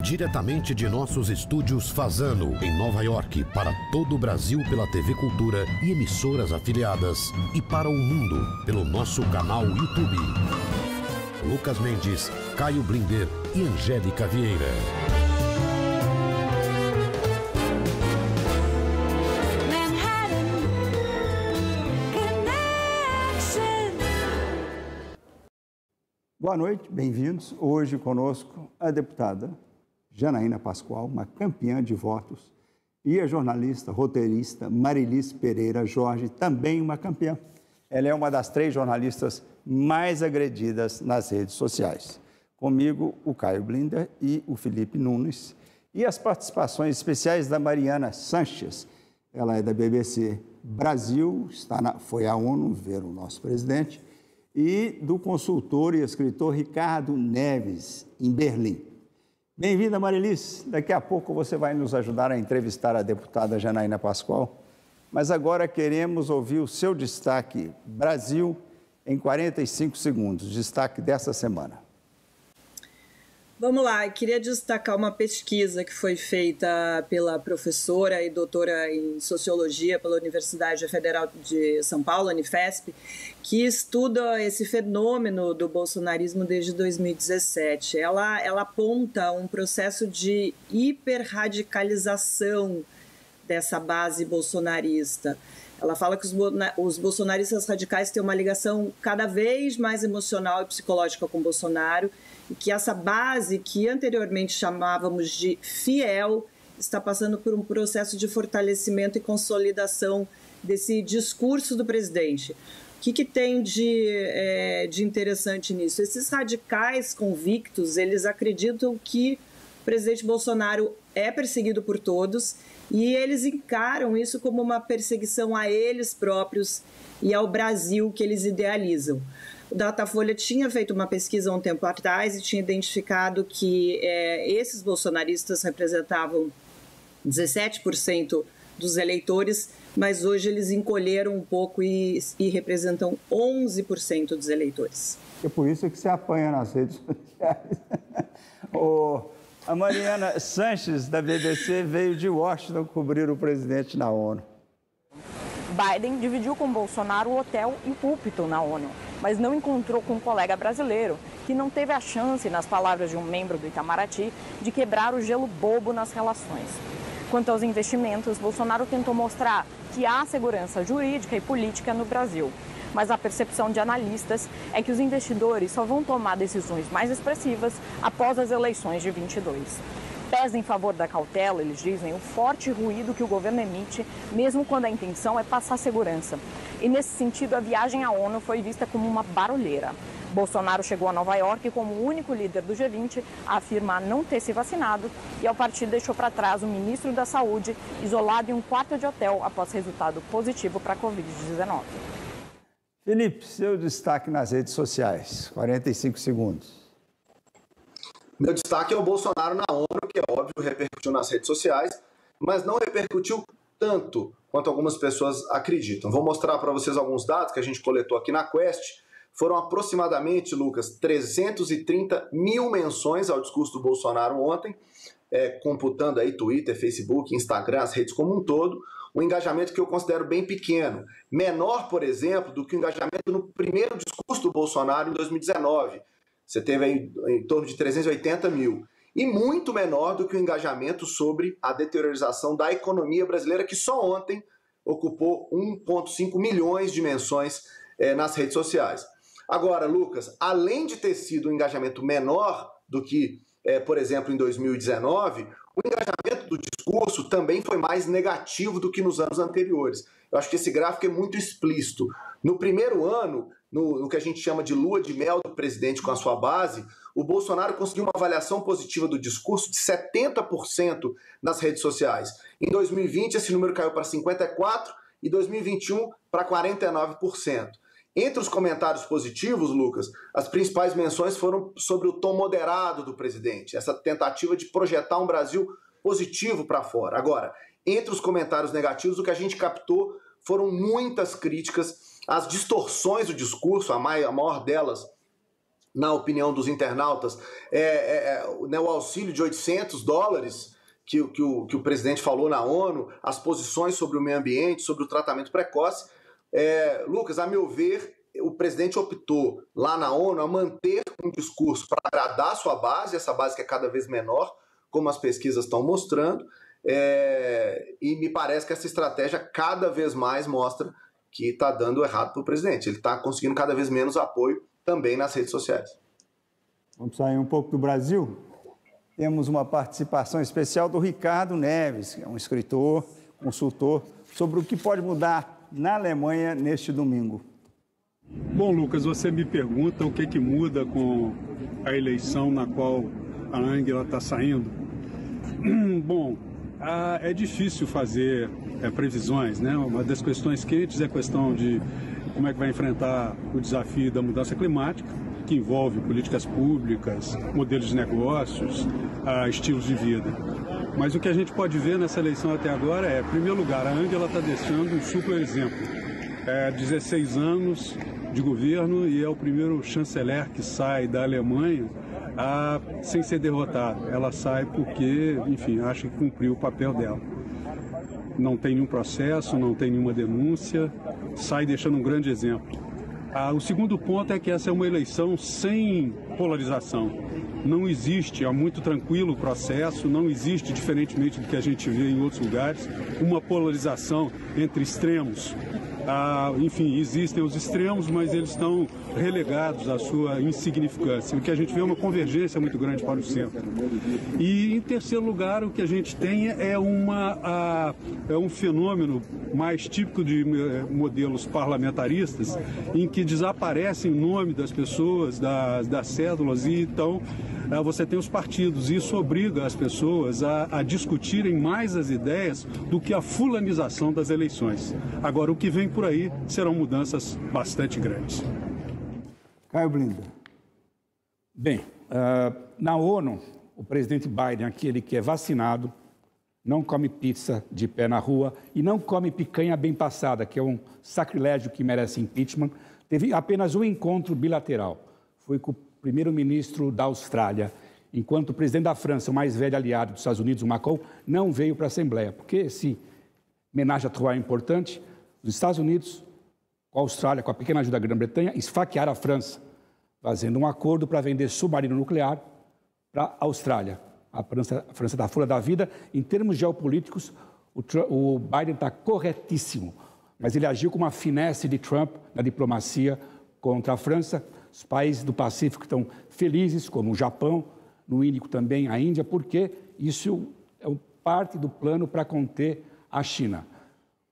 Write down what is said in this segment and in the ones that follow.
Diretamente de nossos estúdios Fazano, em Nova York, para todo o Brasil pela TV Cultura e emissoras afiliadas, e para o mundo pelo nosso canal YouTube. Lucas Mendes, Caio Blinder e Angélica Vieira. Boa noite, bem-vindos. Hoje conosco a deputada Janaína Pascoal, uma campeã de votos, e a jornalista, roteirista Marilice Pereira Jorge, também uma campeã. Ela é uma das 3 jornalistas mais agredidas nas redes sociais. Comigo, o Caio Blinder e o Felipe Nunes. E as participações especiais da Mariana Sanches. Ela é da BBC Brasil, foi à ONU ver o nosso presidente, e do consultor e escritor Ricardo Neves, em Berlim. Bem-vinda, Marilice. Daqui a pouco você vai nos ajudar a entrevistar a deputada Janaína Pascoal. Mas agora queremos ouvir o seu destaque Brasil em 45 segundos, destaque dessa semana. Vamos lá, eu queria destacar uma pesquisa que foi feita pela professora e doutora em Sociologia pela Universidade Federal de São Paulo, Unifesp, que estuda esse fenômeno do bolsonarismo desde 2017. Ela aponta um processo de hiperradicalização dessa base bolsonarista. Ela fala que os bolsonaristas radicais têm uma ligação cada vez mais emocional e psicológica com Bolsonaro, e que essa base, que anteriormente chamávamos de fiel, está passando por um processo de fortalecimento e consolidação desse discurso do presidente. O que tem de interessante nisso? Esses radicais convictos, eles acreditam que o presidente Bolsonaro é perseguido por todos e eles encaram isso como uma perseguição a eles próprios e ao Brasil que eles idealizam. O Datafolha tinha feito uma pesquisa há um tempo atrás e tinha identificado que esses bolsonaristas representavam 17% dos eleitores, mas hoje eles encolheram um pouco e representam 11% dos eleitores. É por isso que você apanha nas redes sociais. A Mariana Sanches, da BBC, veio de Washington cobrir o presidente na ONU. Biden dividiu com Bolsonaro o hotel e o púlpito na ONU, mas não encontrou com um colega brasileiro, que não teve a chance, nas palavras de um membro do Itamaraty, de quebrar o gelo bobo nas relações. Quanto aos investimentos, Bolsonaro tentou mostrar que há segurança jurídica e política no Brasil, mas a percepção de analistas é que os investidores só vão tomar decisões mais expressivas após as eleições de 22. Pesa em favor da cautela, eles dizem, o forte ruído que o governo emite, mesmo quando a intenção é passar segurança. E nesse sentido, a viagem à ONU foi vista como uma barulheira. Bolsonaro chegou a Nova York como o único líder do G20 a afirmar não ter se vacinado e ao partir deixou para trás o ministro da Saúde, isolado em um quarto de hotel após resultado positivo para a Covid-19. Felipe, seu destaque nas redes sociais, 45 segundos. Meu destaque é o Bolsonaro na ONU, que é óbvio, repercutiu nas redes sociais, mas não repercutiu tanto quanto algumas pessoas acreditam. Vou mostrar para vocês alguns dados que a gente coletou aqui na Quest. Foram aproximadamente, Lucas, 330 mil menções ao discurso do Bolsonaro ontem, computando aí Twitter, Facebook, Instagram, as redes como um todo, um engajamento que eu considero bem pequeno. Menor, por exemplo, do que o engajamento no primeiro discurso do Bolsonaro em 2019. Você teve aí em torno de 380 mil. E muito menor do que o engajamento sobre a deteriorização da economia brasileira, que só ontem ocupou 1,5 milhões de menções nas redes sociais. Agora, Lucas, além de ter sido um engajamento menor do que, por exemplo, em 2019, o engajamento do discurso também foi mais negativo do que nos anos anteriores. Eu acho que esse gráfico é muito explícito. No primeiro ano, no que a gente chama de lua de mel do presidente com a sua base, o Bolsonaro conseguiu uma avaliação positiva do discurso de 70% nas redes sociais. Em 2020, esse número caiu para 54% e 2021 para 49%. Entre os comentários positivos, Lucas, as principais menções foram sobre o tom moderado do presidente, essa tentativa de projetar um Brasil positivo para fora. Agora, entre os comentários negativos, o que a gente captou foram muitas críticas às distorções do discurso, a maior delas na opinião dos internautas, né, o auxílio de $800 que o presidente falou na ONU, as posições sobre o meio ambiente, sobre o tratamento precoce. Lucas, a meu ver, o presidente optou lá na ONU a manter um discurso para agradar a sua base, essa base que é cada vez menor, como as pesquisas estão mostrando, e me parece que essa estratégia cada vez mais mostra que está dando errado para o presidente. Ele está conseguindo cada vez menos apoio também nas redes sociais. Vamos sair um pouco do Brasil? Temos uma participação especial do Ricardo Neves, que é um escritor, consultor, sobre o que pode mudar na Alemanha neste domingo. Bom, Lucas, você me pergunta o que muda com a eleição na qual a Angela está saindo. Bom, é difícil fazer previsões, né? Uma das questões quentes é a questão de como é que vai enfrentar o desafio da mudança climática, que envolve políticas públicas, modelos de negócios, estilos de vida. Mas o que a gente pode ver nessa eleição até agora em primeiro lugar, a Angela está deixando um super exemplo. 16 anos de governo e é o primeiro chanceler que sai da Alemanha sem ser derrotado. Ela sai porque, enfim, acha que cumpriu o papel dela. Não tem nenhum processo, não tem nenhuma denúncia, sai deixando um grande exemplo. O segundo ponto é que essa é uma eleição sem polarização. Não existe, é muito tranquilo o processo, não existe, diferentemente do que a gente vê em outros lugares, uma polarização entre extremos. Enfim, existem os extremos, mas eles estão relegados à sua insignificância. O que a gente vê é uma convergência muito grande para o centro. E, em terceiro lugar, o que a gente tem é um fenômeno mais típico de modelos parlamentaristas, em que desaparecem o nome das pessoas, das cédulas, e então você tem os partidos. Isso obriga as pessoas a discutirem mais as ideias do que a fulanização das eleições. Agora, o que vem por aí serão mudanças bastante grandes. Caio Blinda. Bem, na ONU, o presidente Biden, aquele que é vacinado, não come pizza de pé na rua e não come picanha bem passada, que é um sacrilégio que merece impeachment. Teve apenas um encontro bilateral. Foi com o primeiro-ministro da Austrália, enquanto o presidente da França, o mais velho aliado dos Estados Unidos, o Macron, não veio para a Assembleia, porque esse ménage à trois é importante. Os Estados Unidos, com a Austrália, com a pequena ajuda da Grã-Bretanha, esfaquearam a França, fazendo um acordo para vender submarino nuclear para a Austrália. A França está fora da vida. Em termos geopolíticos, o Biden está corretíssimo, mas ele agiu com uma finesse de Trump na diplomacia contra a França. Os países do Pacífico estão felizes, como o Japão, no Índico também a Índia, porque isso é parte do plano para conter a China.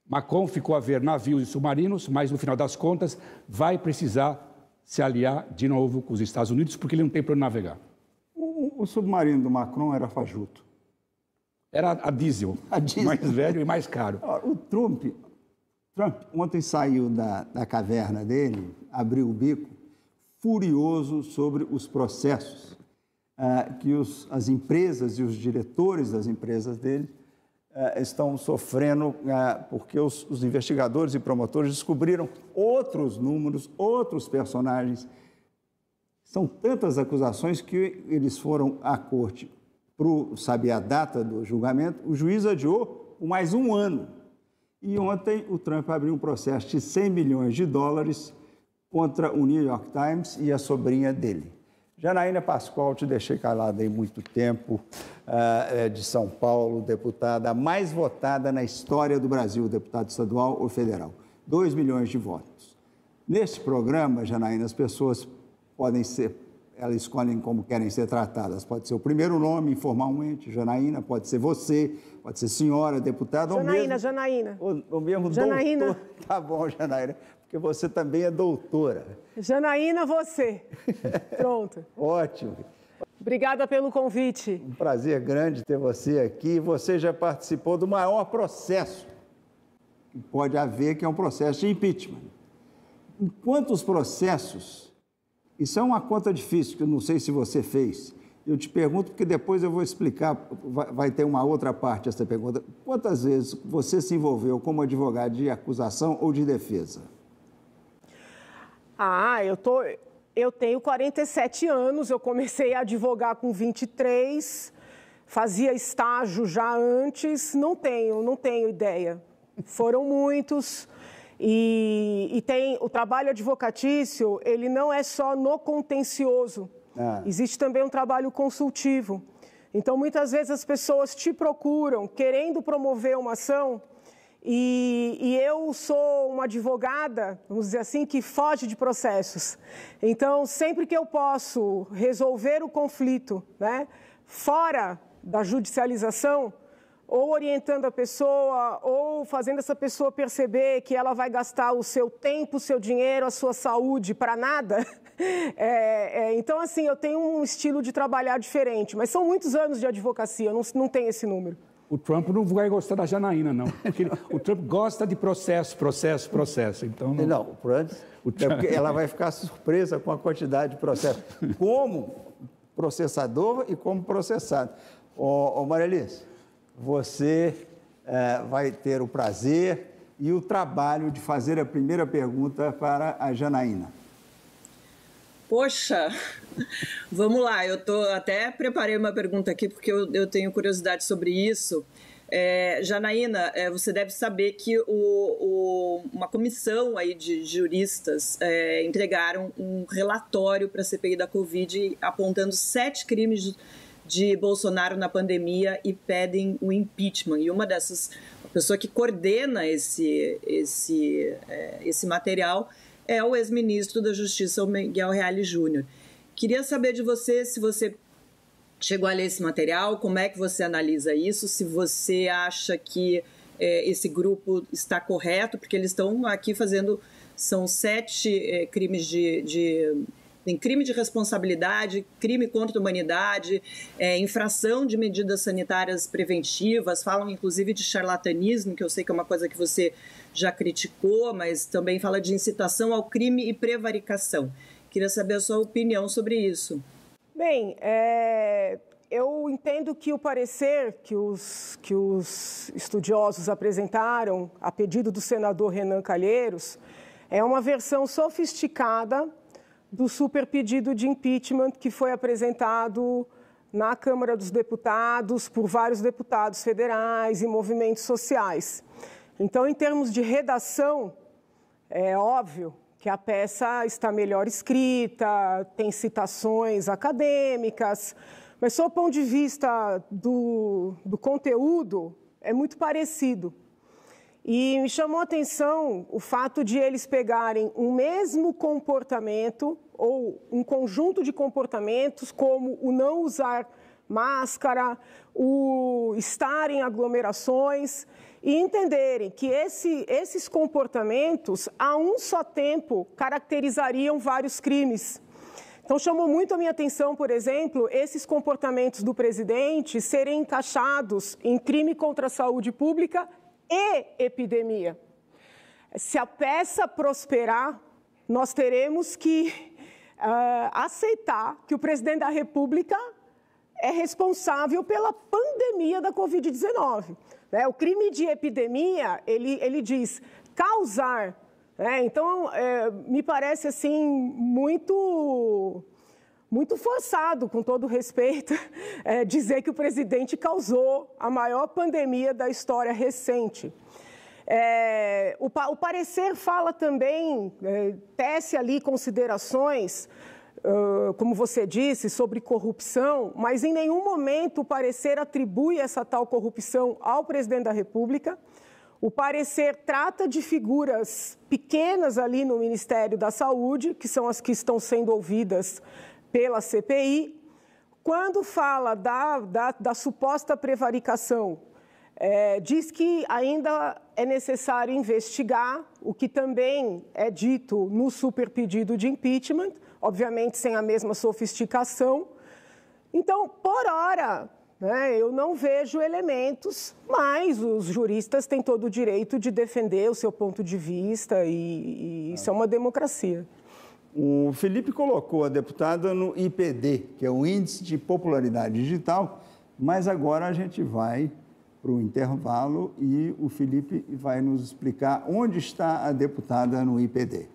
Macron ficou a ver navios e submarinos, mas no final das contas vai precisar se aliar de novo com os Estados Unidos, porque ele não tem para onde navegar. O submarino do Macron era fajuto. Era a diesel, mais velho e mais caro. O Trump ontem saiu da caverna dele, abriu o bico, furioso sobre os processos que as empresas e os diretores das empresas dele estão sofrendo, porque os investigadores e promotores descobriram outros números, outros personagens. São tantas acusações que eles foram à corte para saber a data do julgamento. O juiz adiou por mais um ano. E ontem o Trump abriu um processo de $100 milhões contra o New York Times e a sobrinha dele. Janaína Pascoal, te deixei calada aí muito tempo, de São Paulo, deputada a mais votada na história do Brasil, deputada estadual ou federal. 2 milhões de votos. Neste programa, Janaína, as pessoas podem ser, elas escolhem como querem ser tratadas. Pode ser o primeiro nome informalmente, Janaína, pode ser você, pode ser senhora, deputada, Janaína. Ou mesmo Janaína. doutor. Tá bom, Janaína, porque você também é doutora. Janaína, você. Pronto. Ótimo. Obrigada pelo convite. Um prazer grande ter você aqui. Você já participou do maior processo que pode haver, que é um processo de impeachment. Em quantos processos... Isso é uma conta difícil, que eu não sei se você fez. Eu te pergunto, porque depois eu vou explicar, vai ter uma outra parte essa pergunta. Quantas vezes você se envolveu como advogado de acusação ou de defesa? Eu tenho 47 anos, eu comecei a advogar com 23, fazia estágio já antes, não tenho ideia. Foram muitos. E tem o trabalho advocatício, ele não é só no contencioso, existe também um trabalho consultivo. Então, muitas vezes as pessoas te procuram querendo promover uma ação e eu sou uma advogada, vamos dizer assim, que foge de processos. Então, sempre que eu posso resolver o conflito, né, fora da judicialização, ou orientando a pessoa, ou fazendo essa pessoa perceber que ela vai gastar o seu tempo, o seu dinheiro, a sua saúde para nada. Então, assim, eu tenho um estilo de trabalhar diferente, mas são muitos anos de advocacia, eu não tenho esse número. O Trump não vai gostar da Janaína, não. Porque o Trump gosta de processo. Então não, porque ela vai ficar surpresa com a quantidade de processo, como processador e como processado. Ô Marilis, você vai ter o prazer e o trabalho de fazer a primeira pergunta para a Janaína. Poxa, vamos lá, eu até preparei uma pergunta aqui porque eu tenho curiosidade sobre isso. Janaína, você deve saber que uma comissão aí de juristas entregaram um relatório para a CPI da Covid apontando 7 crimes de Bolsonaro na pandemia e pedem o impeachment. E uma dessas, a pessoa que coordena esse material é o ex-ministro da Justiça, o Miguel Reale Júnior. Queria saber de você se você chegou a ler esse material, como é que você analisa isso, se você acha que esse grupo está correto, porque eles estão aqui são 7 crimes tem crime de responsabilidade, crime contra a humanidade, infração de medidas sanitárias preventivas, falam inclusive de charlatanismo, que eu sei que é uma coisa que você já criticou, mas também fala de incitação ao crime e prevaricação. Queria saber a sua opinião sobre isso. Bem, eu entendo que o parecer que os estudiosos apresentaram, a pedido do senador Renan Calheiros, é uma versão sofisticada do super pedido de impeachment que foi apresentado na Câmara dos Deputados por vários deputados federais e movimentos sociais. Então, em termos de redação, é óbvio que a peça está melhor escrita, tem citações acadêmicas, mas, sob o ponto de vista do conteúdo, é muito parecido. E me chamou a atenção o fato de eles pegarem um mesmo comportamento ou um conjunto de comportamentos, como o não usar máscara, o estar em aglomerações, e entenderem que esses comportamentos, a um só tempo, caracterizariam vários crimes. Então, chamou muito a minha atenção, por exemplo, esses comportamentos do presidente serem encaixados em crime contra a saúde pública e epidemia. Se a peça prosperar, nós teremos que aceitar que o presidente da República é responsável pela pandemia da Covid-19. O crime de epidemia, ele diz causar. Então, me parece assim muito forçado, com todo respeito, dizer que o presidente causou a maior pandemia da história recente. O parecer fala também, tece ali considerações, como você disse, sobre corrupção, mas em nenhum momento o parecer atribui essa tal corrupção ao presidente da República. O parecer trata de figuras pequenas ali no Ministério da Saúde, que são as que estão sendo ouvidas pela CPI. Quando fala da suposta prevaricação, diz que ainda é necessário investigar, o que também é dito no superpedido de impeachment, obviamente sem a mesma sofisticação. Então, por hora, eu não vejo elementos, mas os juristas têm todo o direito de defender o seu ponto de vista e isso é uma democracia. O Felipe colocou a deputada no IPD, que é o Índice de Popularidade Digital, mas agora a gente vai para o intervalo e o Felipe vai nos explicar onde está a deputada no IPD.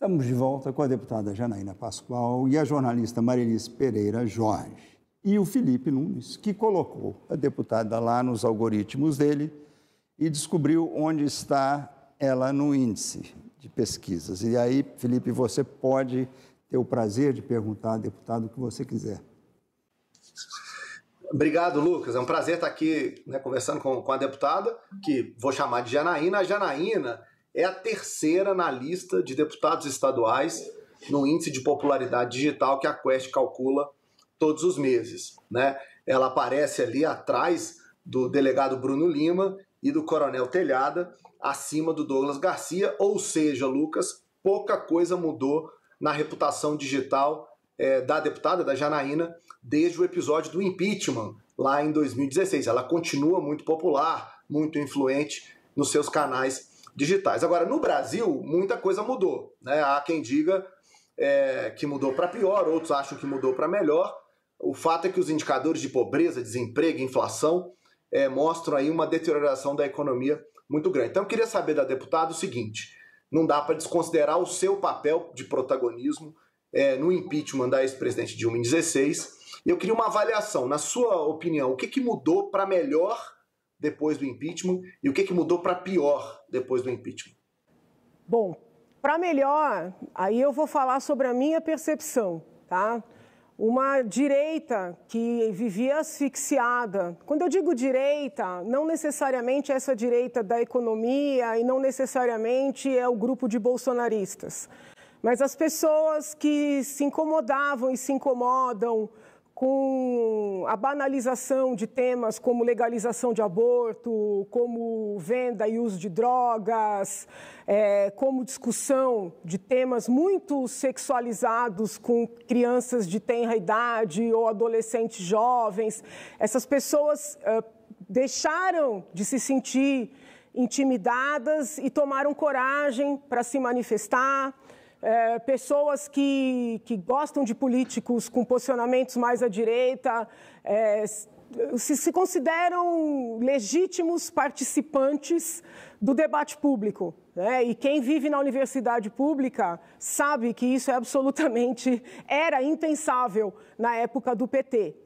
Estamos de volta com a deputada Janaína Pascoal e a jornalista Marilis Pereira Jorge. E o Felipe Nunes, que colocou a deputada lá nos algoritmos dele e descobriu onde está ela no índice de pesquisas. E aí, Felipe, você pode ter o prazer de perguntar ao deputado o que você quiser. Obrigado, Lucas. É um prazer estar aqui, né, conversando com a deputada, que vou chamar de Janaína. A Janaína é a terceira na lista de deputados estaduais no índice de popularidade digital que a Quest calcula todos os meses, né? Ela aparece ali atrás do delegado Bruno Lima e do coronel Telhada, acima do Douglas Garcia, ou seja, Lucas, pouca coisa mudou na reputação digital da deputada, da Janaína, desde o episódio do impeachment, lá em 2016. Ela continua muito popular, muito influente nos seus canais digitais. Agora, no Brasil, muita coisa mudou, né? Há quem diga que mudou para pior, outros acham que mudou para melhor. O fato é que os indicadores de pobreza, desemprego e inflação mostram aí uma deterioração da economia muito grande. Então, eu queria saber da deputada o seguinte: não dá para desconsiderar o seu papel de protagonismo no impeachment da ex-presidente Dilma em 2016. Eu queria uma avaliação, na sua opinião, o que mudou para melhor depois do impeachment e o que mudou para pior depois do impeachment? Bom, para melhor, aí eu vou falar sobre a minha percepção, tá? Uma direita que vivia asfixiada. Quando eu digo direita, não necessariamente essa direita da economia e não necessariamente é o grupo de bolsonaristas, mas as pessoas que se incomodavam e se incomodam com a banalização de temas como legalização de aborto, como venda e uso de drogas, como discussão de temas muito sexualizados com crianças de tenra idade ou adolescentes jovens. Essas pessoas deixaram de se sentir intimidadas e tomaram coragem para se manifestar. Pessoas que gostam de políticos com posicionamentos mais à direita, se consideram legítimos participantes do debate público, né? E quem vive na universidade pública sabe que isso era impensável na época do PT.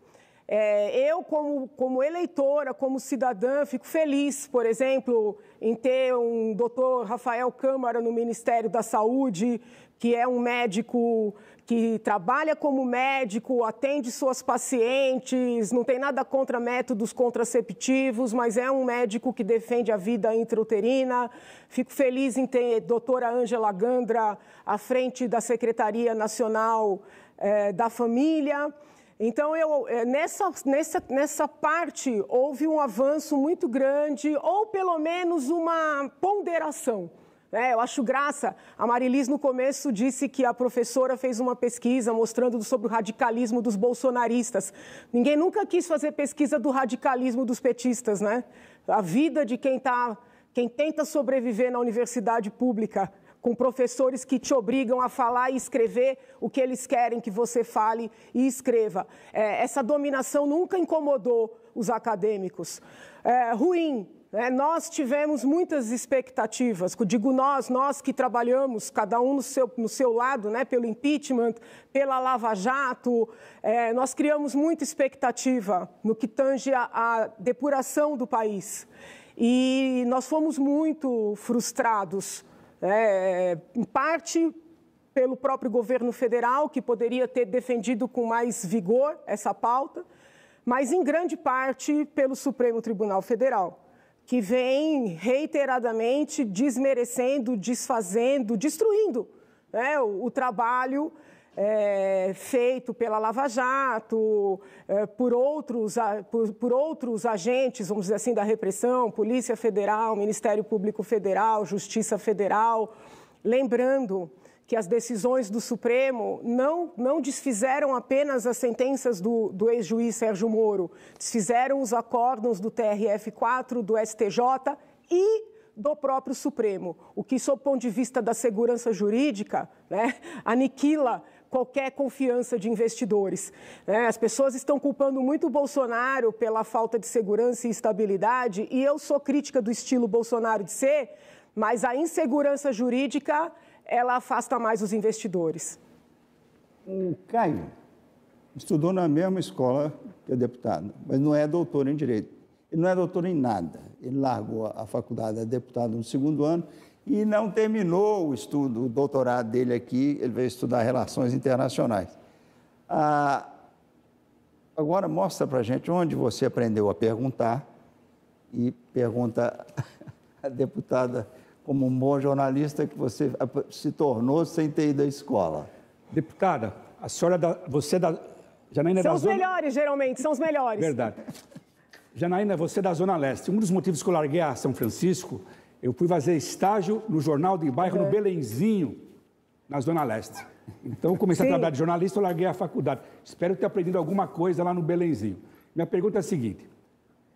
Eu, como eleitora, como cidadã, fico feliz, por exemplo, em ter um doutor Rafael Câmara no Ministério da Saúde, que é um médico que trabalha como médico, atende suas pacientes, não tem nada contra métodos contraceptivos, mas é um médico que defende a vida intrauterina. Fico feliz em ter a doutora Ângela Gandra à frente da Secretaria Nacional da Família. Então, nessa parte, houve um avanço muito grande, ou pelo menos uma ponderação. Eu acho graça. A Marilis, no começo, disse que a professora fez uma pesquisa mostrando sobre o radicalismo dos bolsonaristas. Ninguém nunca quis fazer pesquisa do radicalismo dos petistas, né? A vida de quem tenta sobreviver na universidade pública, com professores que te obrigam a falar e escrever o que eles querem que você fale e escreva. Essa dominação nunca incomodou os acadêmicos. Ruim. Nós tivemos muitas expectativas, digo nós que trabalhamos, cada um no seu lado, né, pelo impeachment, pela Lava Jato, nós criamos muita expectativa no que tange a depuração do país. E nós fomos muito frustrados, em parte pelo próprio governo federal, que poderia ter defendido com mais vigor essa pauta, mas em grande parte pelo Supremo Tribunal Federal, que vem reiteradamente desmerecendo, desfazendo, destruindo, né, o trabalho feito pela Lava Jato, por outros agentes, vamos dizer assim, da repressão, Polícia Federal, Ministério Público Federal, Justiça Federal. Lembrando que as decisões do Supremo não desfizeram apenas as sentenças do ex-juiz Sérgio Moro, desfizeram os acórdãos do TRF4, do STJ e do próprio Supremo, o que, sob o ponto de vista da segurança jurídica, né, aniquila qualquer confiança de investidores. As pessoas estão culpando muito o Bolsonaro pela falta de segurança e estabilidade, e eu sou crítica do estilo Bolsonaro de ser, mas a insegurança jurídica ela afasta mais os investidores. O Caio estudou na mesma escola que a deputada, mas não é doutor em Direito. Ele não é doutor em nada. Ele largou a faculdade de deputado no 2º ano e não terminou o estudo, o doutorado dele aqui. Ele veio estudar Relações Internacionais. Agora mostra para a gente onde você aprendeu a perguntar e pergunta a deputada, como um bom jornalista que você se tornou sem ter ido à escola. Deputada, a senhora, você da... Janaína são os melhores, geralmente, são os melhores. Verdade. Janaína, você é da Zona Leste. Um dos motivos que eu larguei a São Francisco, eu fui fazer estágio no Jornal de Bairro, no Belenzinho, na Zona Leste. Então, eu comecei a trabalhar de jornalista, eu larguei a faculdade. Espero ter aprendido alguma coisa lá no Belenzinho. Minha pergunta é a seguinte: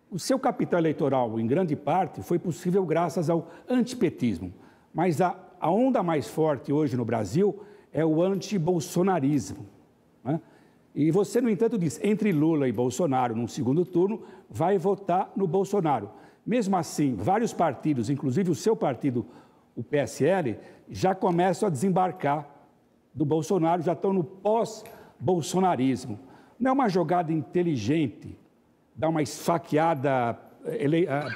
o seu capital eleitoral, em grande parte, foi possível graças ao antipetismo. Mas a onda mais forte hoje no Brasil é o antibolsonarismo, né? E você, no entanto, diz, entre Lula e Bolsonaro, no 2º turno, vai votar no Bolsonaro. Mesmo assim, vários partidos, inclusive o seu partido, o PSL, já começam a desembarcar do Bolsonaro, já estão no pós-bolsonarismo. Não é uma jogada inteligente, dar uma esfaqueada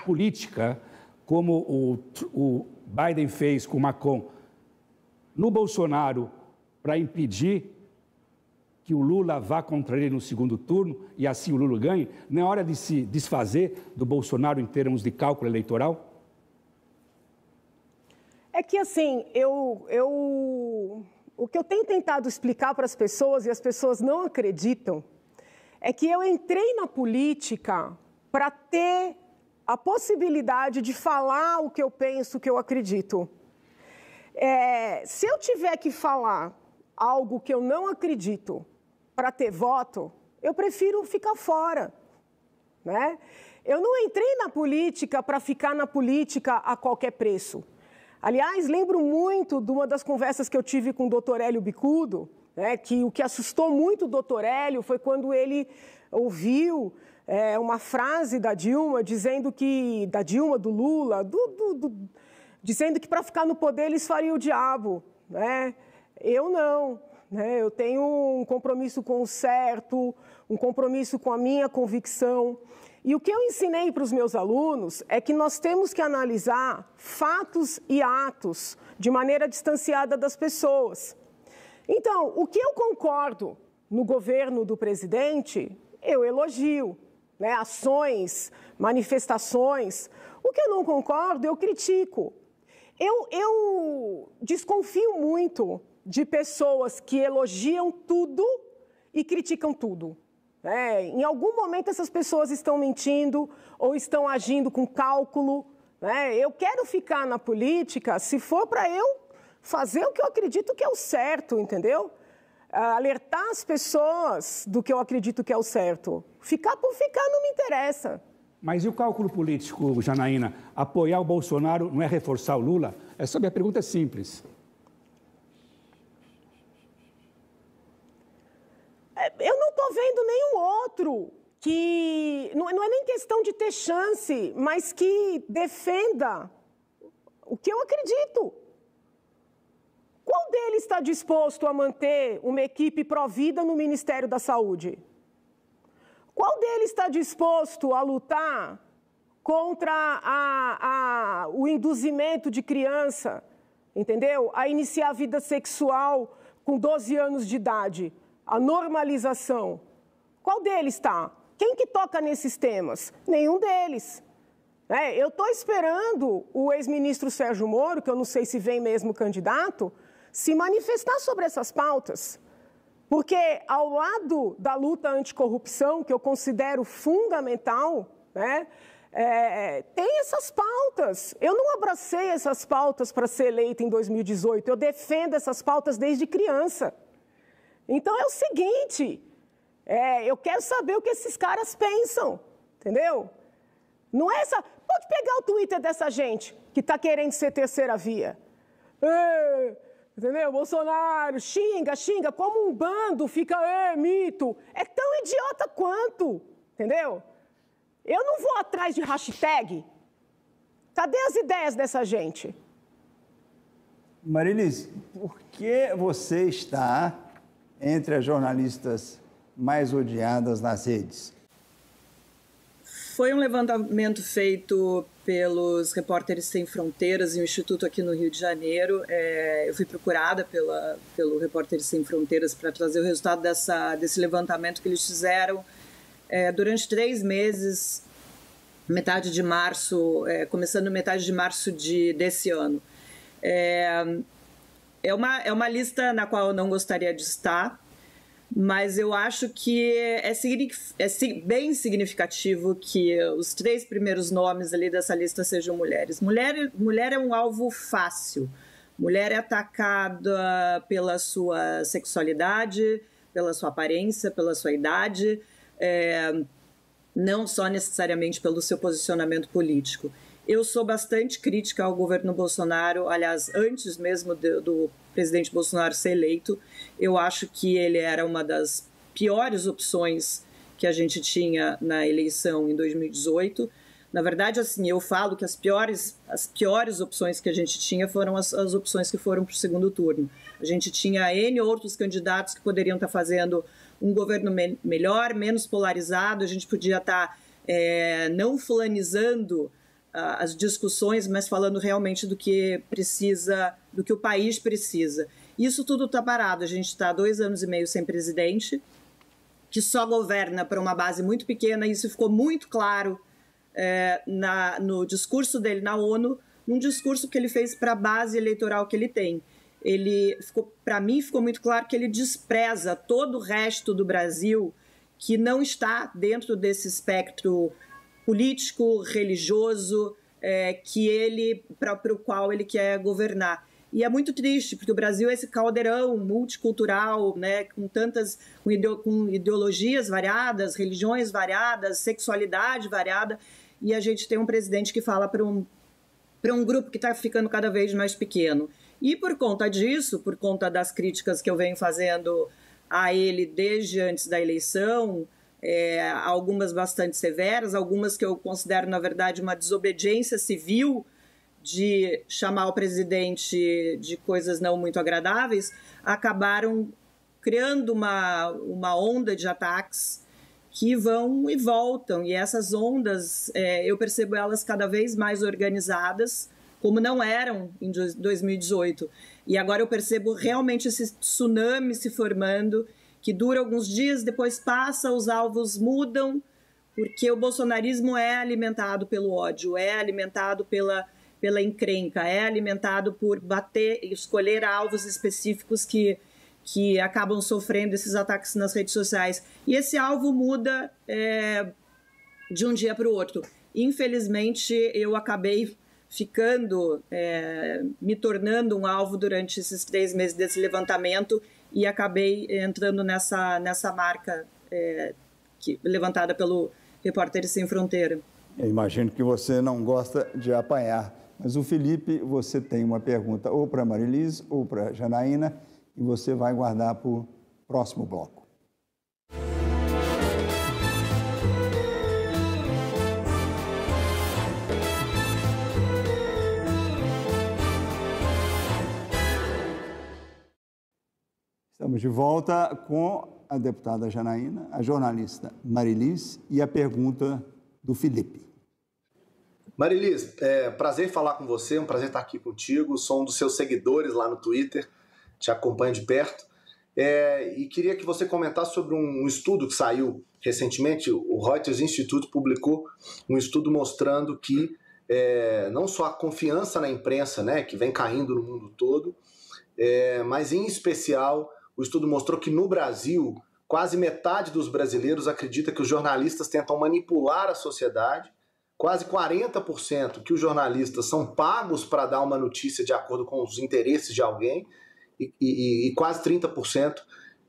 política, como o Biden fez com o Macron, no Bolsonaro, para impedir que o Lula vá contra ele no 2º turno e assim o Lula ganhe? Não é hora de se desfazer do Bolsonaro em termos de cálculo eleitoral? É que, assim, o que eu tenho tentado explicar para as pessoas, e as pessoas não acreditam, é que eu entrei na política para ter a possibilidade de falar o que eu penso, o que eu acredito. Se eu tiver que falar algo que eu não acredito para ter voto, eu prefiro ficar fora, né? Eu não entrei na política para ficar na política a qualquer preço. Aliás, lembro muito de uma das conversas que eu tive com o doutor Hélio Bicudo, né, que o que assustou muito o doutor Hélio foi quando ele ouviu uma frase da Dilma, dizendo que, do Lula, dizendo que para ficar no poder eles fariam o diabo, né? Eu não, né? Eu tenho um compromisso com o certo, um compromisso com a minha convicção. E o que eu ensinei para os meus alunos é que nós temos que analisar fatos e atos de maneira distanciada das pessoas. Então, o que eu concordo no governo do presidente, eu elogio, né? Ações, manifestações. O que eu não concordo, eu critico. Eu desconfio muito de pessoas que elogiam tudo e criticam tudo. Em algum momento essas pessoas estão mentindo ou estão agindo com cálculo, né? Eu quero ficar na política se for para eu fazer o que eu acredito que é o certo, entendeu? Alertar as pessoas do que eu acredito que é o certo. Ficar por ficar não me interessa. Mas e o cálculo político, Janaína? Apoiar o Bolsonaro não é reforçar o Lula? Essa minha pergunta é simples. Eu não estou vendo nenhum outro que... Não é nem questão de ter chance, mas que defenda o que eu acredito. Qual deles está disposto a manter uma equipe pró-vida no Ministério da Saúde? Qual deles está disposto a lutar contra o induzimento de criança, entendeu? A iniciar a vida sexual com 12 anos de idade? A normalização. Qual deles está? Quem que toca nesses temas? Nenhum deles. Eu estou esperando o ex-ministro Sérgio Moro, que eu não sei se vem mesmo candidato, se manifestar sobre essas pautas. Porque ao lado da luta anticorrupção, que eu considero fundamental, né, tem essas pautas. Eu não abracei essas pautas para ser eleita em 2018, eu defendo essas pautas desde criança. Então é o seguinte, eu quero saber o que esses caras pensam, entendeu? Não é essa... Pode pegar o Twitter dessa gente que está querendo ser terceira via. Entendeu? Bolsonaro xinga, como um bando fica, mito. É tão idiota quanto, entendeu? Eu não vou atrás de hashtag. Cadê as ideias dessa gente? Marilis, por que você está entre as jornalistas mais odiadas nas redes? Foi um levantamento feito pelos Repórteres Sem Fronteiras e o Instituto aqui no Rio de Janeiro. Eu fui procurada pelo Repórteres Sem Fronteiras para trazer o resultado desse levantamento que eles fizeram durante 3 meses, metade de março, começando metade de março desse ano. É uma lista na qual eu não gostaria de estar, mas eu acho que é bem significativo que os 3 primeiros nomes ali dessa lista sejam mulheres. Mulher é um alvo fácil. Mulher é atacada pela sua sexualidade, pela sua aparência, pela sua idade, não só necessariamente pelo seu posicionamento político. Eu sou bastante crítica ao governo Bolsonaro, aliás, antes mesmo do presidente Bolsonaro ser eleito. Eu acho que ele era uma das piores opções que a gente tinha na eleição em 2018. Na verdade, assim, eu falo que as piores opções que a gente tinha foram as opções que foram para o segundo turno. A gente tinha N outros candidatos que poderiam estar fazendo um governo melhor, menos polarizado. A gente podia estar não fulanizando as discussões, mas falando realmente do que precisa, do que o país precisa. Isso tudo está parado. A gente está há 2 anos e meio sem presidente, que só governa para uma base muito pequena. Isso ficou muito claro no discurso dele na ONU, num discurso que ele fez para a base eleitoral que ele tem. Para mim, ficou muito claro que ele despreza todo o resto do Brasil que não está dentro desse espectro político, religioso, para o qual ele quer governar. E é muito triste, porque o Brasil é esse caldeirão multicultural, né, com ideologias variadas, religiões variadas, sexualidade variada, e a gente tem um presidente que fala para um grupo que está ficando cada vez mais pequeno. E por conta disso, por conta das críticas que eu venho fazendo a ele desde antes da eleição, algumas bastante severas, algumas que eu considero, na verdade, uma desobediência civil de chamar o presidente de coisas não muito agradáveis, acabaram criando uma onda de ataques que vão e voltam. E essas ondas, eu percebo elas cada vez mais organizadas, como não eram em 2018. E agora eu percebo realmente esse tsunami se formando, que dura alguns dias, depois passa, os alvos mudam, porque o bolsonarismo é alimentado pelo ódio, é alimentado pela encrenca, é alimentado por escolher alvos específicos que acabam sofrendo esses ataques nas redes sociais. E esse alvo muda de um dia para o outro. Infelizmente, eu acabei me tornando um alvo durante esses 3 meses desse levantamento e acabei entrando nessa marca levantada pelo Repórteres Sem Fronteira. Eu imagino que você não gosta de apanhar, mas o Felipe, você tem uma pergunta ou para a Marilis ou para a Janaína e você vai guardar para o próximo bloco. Estamos de volta com a deputada Janaína, a jornalista Marilis e a pergunta do Felipe. Marilis, prazer falar com você, um prazer estar aqui contigo. Sou um dos seus seguidores lá no Twitter, te acompanho de perto. E queria que você comentasse sobre um estudo que saiu recentemente. O Reuters Institute publicou um estudo mostrando que não só a confiança na imprensa, né, que vem caindo no mundo todo, mas em especial o estudo mostrou que no Brasil quase metade dos brasileiros acredita que os jornalistas tentam manipular a sociedade, quase 40% que os jornalistas são pagos para dar uma notícia de acordo com os interesses de alguém e quase 30%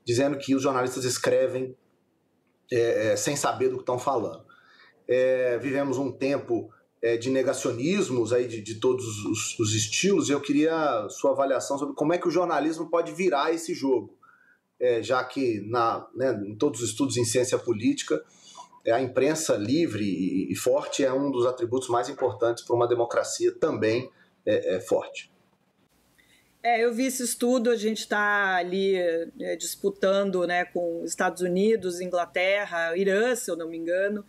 dizendo que os jornalistas escrevem sem saber do que estão falando. Vivemos um tempo de negacionismos aí de todos os estilos, e eu queria sua avaliação sobre como é que o jornalismo pode virar esse jogo, já que em todos os estudos em ciência política, a imprensa livre e forte é um dos atributos mais importantes para uma democracia também forte. Eu vi esse estudo, a gente está ali disputando, né, com Estados Unidos, Inglaterra, Irã, se eu não me engano.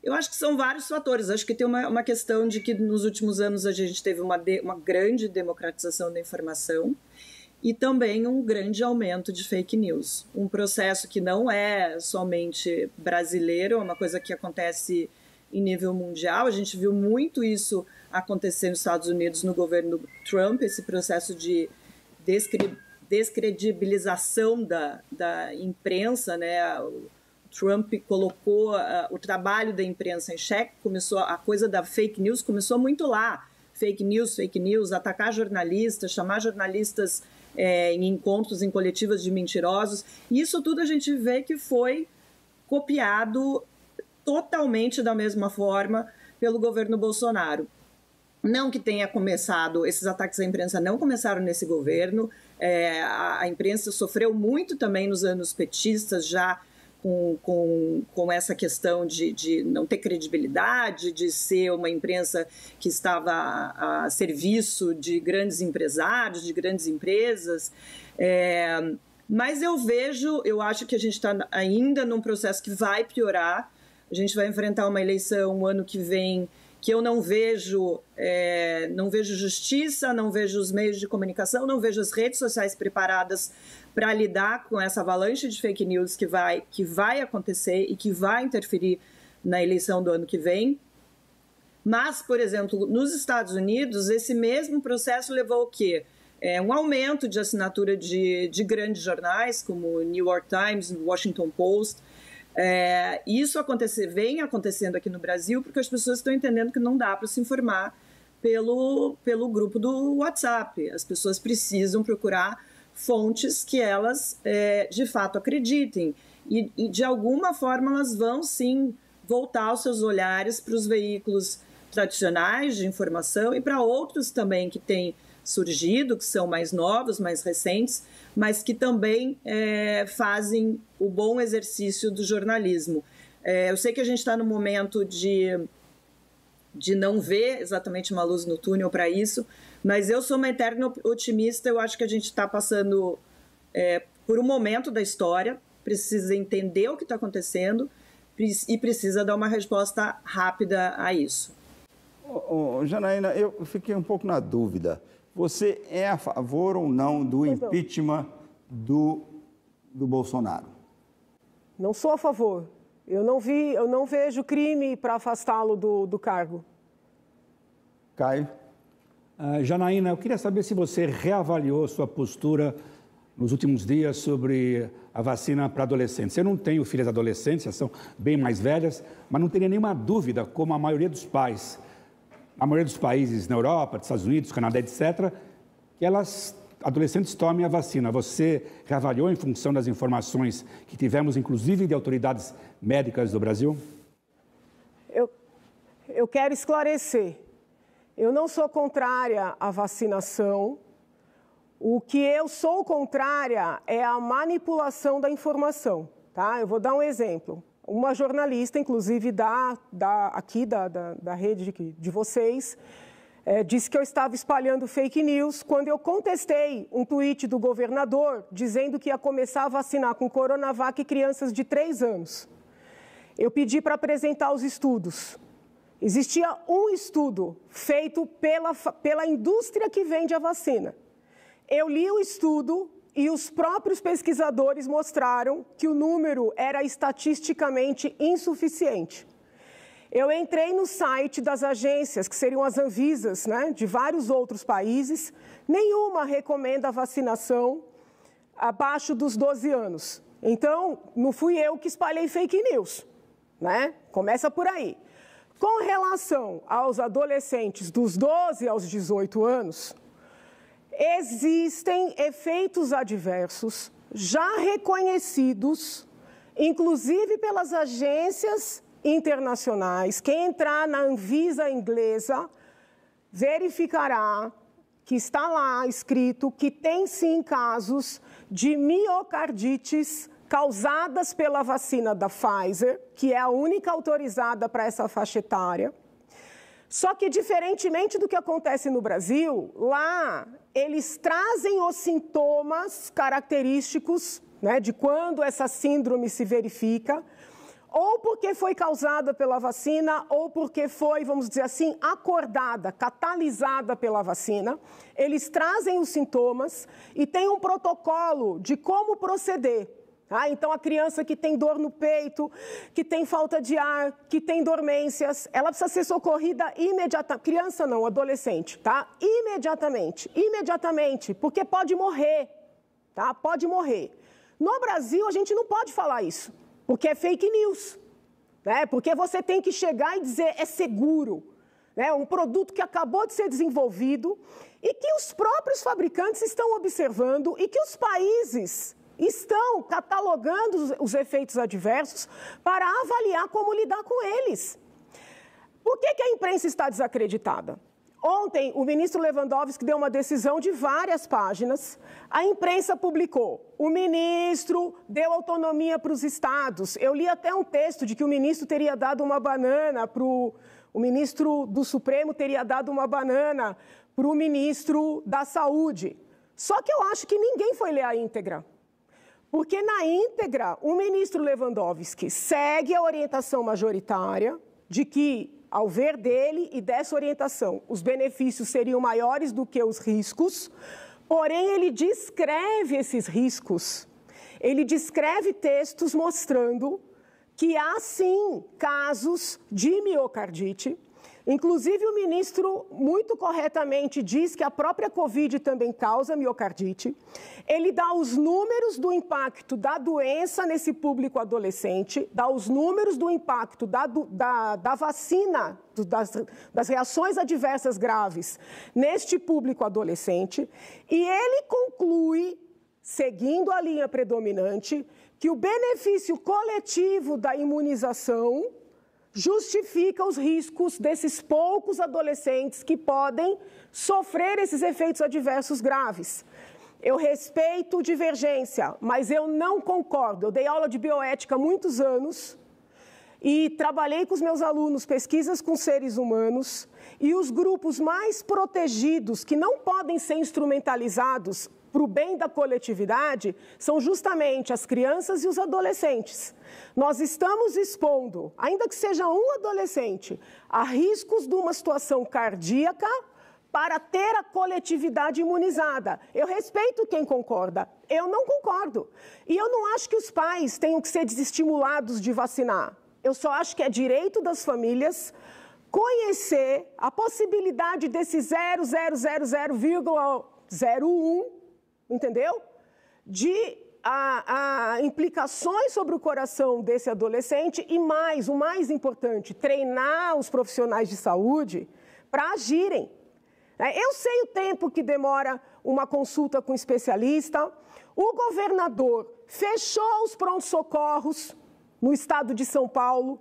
Eu acho que são vários fatores. Acho que tem uma questão de que nos últimos anos a gente teve uma grande democratização da informação e também um grande aumento de fake news. Um processo que não é somente brasileiro, é uma coisa que acontece em nível mundial. A gente viu muito isso acontecer nos Estados Unidos no governo Trump, esse processo de descredibilização da imprensa, né? O Trump colocou o trabalho da imprensa em xeque, começou a coisa da fake news, começou muito lá. Fake news, atacar jornalistas, chamar jornalistas em encontros, em coletivas de mentirosos. E isso tudo a gente vê que foi copiado totalmente da mesma forma pelo governo Bolsonaro. Não que tenha começado, esses ataques à imprensa não começaram nesse governo, a imprensa sofreu muito também nos anos petistas, já com essa questão de não ter credibilidade, de ser uma imprensa que estava a serviço de grandes empresários, de grandes empresas. Mas eu acho que a gente está ainda num processo que vai piorar. A gente vai enfrentar uma eleição ano que vem que eu não vejo justiça, não vejo os meios de comunicação, não vejo as redes sociais preparadas para lidar com essa avalanche de fake news que vai acontecer e que vai interferir na eleição do ano que vem. Mas, por exemplo, nos Estados Unidos, esse mesmo processo levou o quê? Um aumento de assinatura de grandes jornais, como o New York Times, o Washington Post. Isso vem acontecendo aqui no Brasil porque as pessoas estão entendendo que não dá para se informar pelo grupo do WhatsApp. As pessoas precisam procurar fontes que elas de fato acreditem e de alguma forma elas vão sim voltar os seus olhares para os veículos tradicionais de informação e para outros também que têm surgido, que são mais novos, mais recentes, mas que também fazem o bom exercício do jornalismo. Eu sei que a gente está no momento de não ver exatamente uma luz no túnel para isso, mas eu sou uma eterna otimista. Eu acho que a gente está passando por um momento da história, precisa entender o que está acontecendo e precisa dar uma resposta rápida a isso. Janaína, eu fiquei um pouco na dúvida. Você é a favor ou não do impeachment do Bolsonaro? Não sou a favor. Eu não vejo crime para afastá-lo do cargo. Caio? Janaína, eu queria saber se você reavaliou sua postura nos últimos dias sobre a vacina para adolescentes. Eu não tenho filhas adolescentes, já são bem mais velhas, mas não teria nenhuma dúvida, como a maioria dos pais, a maioria dos países na Europa, dos Estados Unidos, Canadá, etc., que adolescentes tomem a vacina. Você reavaliou em função das informações que tivemos, inclusive de autoridades médicas do Brasil? Eu quero esclarecer. Eu não sou contrária à vacinação. O que eu sou contrária é a manipulação da informação. Tá? Eu vou dar um exemplo. Uma jornalista, inclusive da rede de vocês, disse que eu estava espalhando fake news quando eu contestei um tweet do governador dizendo que ia começar a vacinar com Coronavac crianças de 3 anos. Eu pedi para apresentar os estudos. Existia um estudo feito pela indústria que vende a vacina. Eu li o estudo e os próprios pesquisadores mostraram que o número era estatisticamente insuficiente. Eu entrei no site das agências, que seriam as Anvisas, né, de vários outros países. Nenhuma recomenda a vacinação abaixo dos 12 anos. Então, não fui eu que espalhei fake news, né? Começa por aí. Com relação aos adolescentes dos 12 aos 18 anos, existem efeitos adversos já reconhecidos, inclusive pelas agências internacionais. Quem entrar na Anvisa inglesa verificará que está lá escrito que tem sim casos de miocardites causadas pela vacina da Pfizer, que é a única autorizada para essa faixa etária, Só que, diferentemente do que acontece no Brasil, lá eles trazem os sintomas característicos, né, de quando essa síndrome se verifica, ou porque foi causada pela vacina, ou porque foi, vamos dizer assim, acordada, catalisada pela vacina. Eles trazem os sintomas e tem um protocolo de como proceder. Ah, então, a criança que tem dor no peito, que tem falta de ar, que tem dormências, ela precisa ser socorrida imediatamente. Criança não, adolescente, tá? Imediatamente, porque pode morrer, tá? Pode morrer. No Brasil, a gente não pode falar isso, porque é fake news, né? Porque você tem que chegar e dizer é seguro, né? Um produto que acabou de ser desenvolvido e que os próprios fabricantes estão observando e que os países estão catalogando os efeitos adversos para avaliar como lidar com eles. Por que a imprensa está desacreditada? Ontem, o ministro Lewandowski deu uma decisão de várias páginas. A imprensa publicou. O ministro deu autonomia para os estados. Eu li até um texto de que o ministro teria dado uma banana para o ministro do Supremo teria dado uma banana para o ministro da Saúde. Só que eu acho que ninguém foi ler a íntegra. Porque, na íntegra, o ministro Lewandowski segue a orientação majoritária de que, ao ver dele e dessa orientação, os benefícios seriam maiores do que os riscos, porém, ele descreve esses riscos. Ele descreve textos mostrando que há, sim, casos de miocardite. Inclusive, o ministro, muito corretamente, diz que a própria Covid também causa miocardite. Ele dá os números do impacto da doença nesse público adolescente, dá os números do impacto da vacina, das reações adversas graves neste público adolescente. E ele conclui, seguindo a linha predominante, que o benefício coletivo da imunização justifica os riscos desses poucos adolescentes que podem sofrer esses efeitos adversos graves. Eu respeito divergência, mas eu não concordo. Eu dei aula de bioética há muitos anos e trabalhei com os meus alunos pesquisas com seres humanos e os grupos mais protegidos, que não podem ser instrumentalizados para o bem da coletividade, são justamente as crianças e os adolescentes. Nós estamos expondo, ainda que seja um adolescente, a riscos de uma situação cardíaca para ter a coletividade imunizada. Eu respeito quem concorda, eu não concordo. E eu não acho que os pais tenham que ser desestimulados de vacinar. Eu só acho que é direito das famílias conhecer a possibilidade desse 0,000,01, entendeu? De implicações sobre o coração desse adolescente e o mais importante, treinar os profissionais de saúde para agirem. Eu sei o tempo que demora uma consulta com especialista. O governador fechou os prontos-socorros no estado de São Paulo.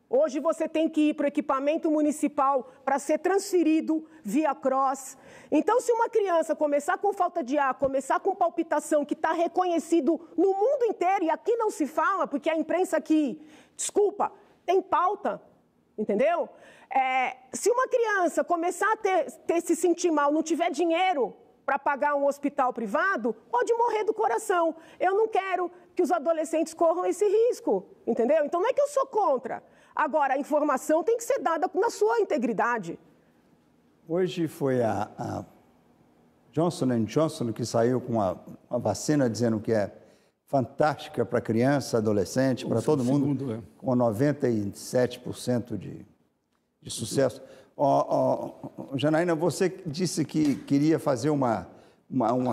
Hoje você tem que ir para o equipamento municipal para ser transferido via CROSS. Então, se uma criança começar com falta de ar, começar com palpitação, que está reconhecido no mundo inteiro, e aqui não se fala, porque a imprensa aqui, desculpa, tem pauta, entendeu? Se uma criança começar a se sentir mal, não tiver dinheiro para pagar um hospital privado, pode morrer do coração. Eu não quero que os adolescentes corram esse risco, entendeu? Então, não é que eu sou contra. Agora, a informação tem que ser dada na sua integridade. Hoje foi a Johnson & Johnson que saiu com uma vacina dizendo que é fantástica para criança, adolescente, para todo mundo, com 97% de sucesso. Janaína, você disse que queria fazer uma